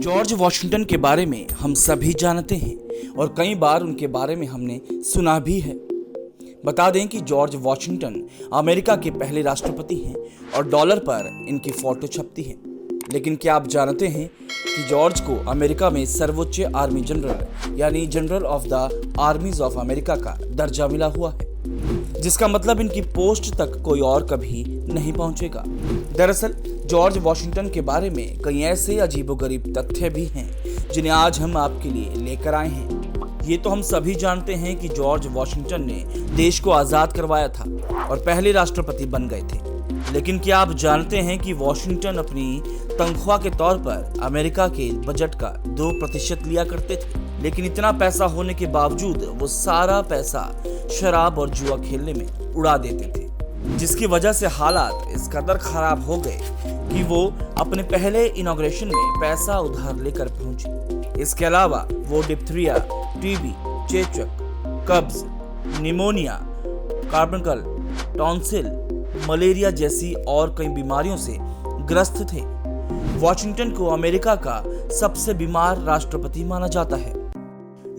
George Washington के बारे में हम सभी जानते हैं और कई बार उनके बारे में हमने सुना भी है। बता दें कि जॉर्ज वॉशिंगटन अमेरिका के पहले राष्ट्रपति हैं और डॉलर पर इनकी फोटो छपती है। लेकिन क्या आप जानते हैं कि जॉर्ज को अमेरिका में सर्वोच्च आर्मी जनरल यानी general of the armies of America का दर्जा मिला हुआ है, जिसका मतलब इनकी पोस्ट तक कोई और कभी नहीं पहुंचेगा। दरअसल जॉर्ज वॉशिंगटन के बारे में कई ऐसे अजीबोगरीब तथ्य भी हैं जिन्हें आज हम आपके लिए लेकर आए हैं। ये तो हम सभी जानते हैं कि जॉर्ज वॉशिंगटन ने देश को आज़ाद करवाया था और पहले राष्ट्रपति बन गए थे। लेकिन क्या आप जानते हैं कि वॉशिंगटन अपनी तनख्वाह के तौर पर अमेरिका के बजट का 2% लिया करते थे। लेकिन इतना पैसा होने के बावजूद वो सारा पैसा शराब और जुआ खेलने में उड़ा देते थे, जिसकी वजह से हालात इस कदर खराब हो गए कि वो अपने पहले इनॉग्रेशन में पैसा उधार लेकर पहुंचे। इसके अलावा वो डिप्थीरिया, टीबी, चेचक, कब्ज, निमोनिया, कार्बनकल, टॉन्सिल, मलेरिया जैसी और कई बीमारियों से ग्रस्त थे। वॉशिंगटन को अमेरिका का सबसे बीमार राष्ट्रपति माना जाता है।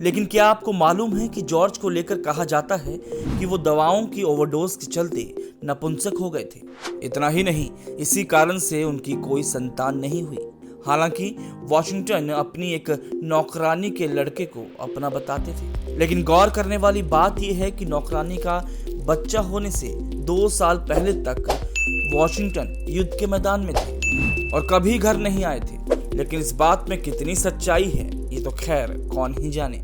लेकिन क्या आपको मालूम है कि जॉर्ज को लेकर कहा जाता है कि वो दवाओं की ओवरडोज के चलते नपुंसक हो गए थे। इतना ही नहीं, इसी कारण से उनकी कोई संतान नहीं हुई। हालांकि वॉशिंगटन अपनी एक नौकरानी के लड़के को अपना बताते थे। लेकिन गौर करने वाली बात यह है कि नौकरानी का बच्चा होने से 2 साल पहले तक वॉशिंगटन युद्ध के मैदान में थे और कभी घर नहीं आए थे। लेकिन इस बात में कितनी सच्चाई है ये तो खैर कौन ही जाने।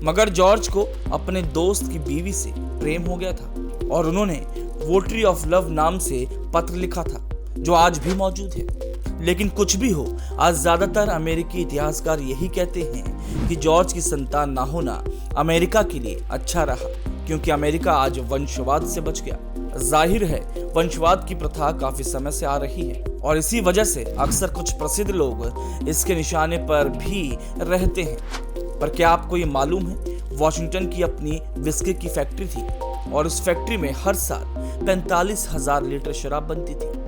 मगर जॉर्ज को अपने दोस्त की बीवी से प्रेम हो गया था और उन्होंने वोटरी ऑफ लव नाम से पत्र लिखा था, जो आज भी मौजूद है। लेकिन कुछ भी हो, आज ज्यादातर अमेरिकी इतिहासकार यही कहते हैं कि जॉर्ज की संतान ना होना अमेरिका के लिए अच्छा रहा, क्योंकि अमेरिका आज वंशवाद से बच गया। जाहिर है वंशवाद की प्रथा काफी समय से आ रही है और इसी वजह से अक्सर कुछ प्रसिद्ध लोग इसके निशाने पर भी रहते हैं। पर क्या आपको ये मालूम है, वॉशिंगटन की अपनी विस्की की फैक्ट्री थी और उस फैक्ट्री में हर साल 45,000 लीटर शराब बनती थी।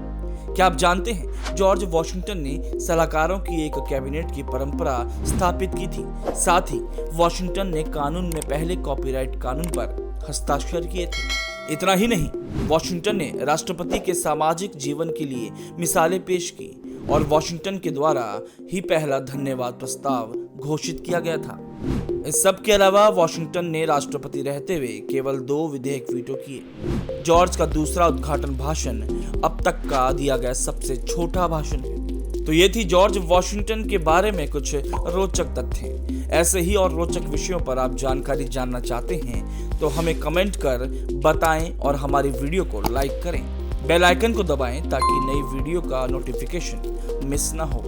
क्या आप जानते हैं जॉर्ज वॉशिंगटन ने सलाहकारों की एक कैबिनेट की परंपरा स्थापित की थी। साथ ही वॉशिंगटन ने कानून में पहले कॉपीराइट कानून पर हस्ताक्षर किए थे। इतना ही नहीं, वॉशिंगटन ने राष्ट्रपति के सामाजिक जीवन के लिए मिसालें पेश की और वॉशिंगटन के द्वारा ही पहला धन्यवाद प्रस्ताव घोषित किया गया था। इस सब के अलावा वॉशिंगटन ने राष्ट्रपति रहते हुए केवल 2 विधेयक वीटो किए। जॉर्ज का दूसरा उद्घाटन भाषण अब तक का दिया गया सबसे छोटा भाषण है। तो ये थी जॉर्ज वॉशिंगटन के बारे में कुछ रोचक तथ्य। ऐसे ही और रोचक विषयों पर आप जानकारी जानना चाहते हैं तो हमें कमेंट कर बताएं और हमारी वीडियो को लाइक करें। बेल आइकन को दबाएं ताकि नई वीडियो का नोटिफिकेशन मिस ना हो।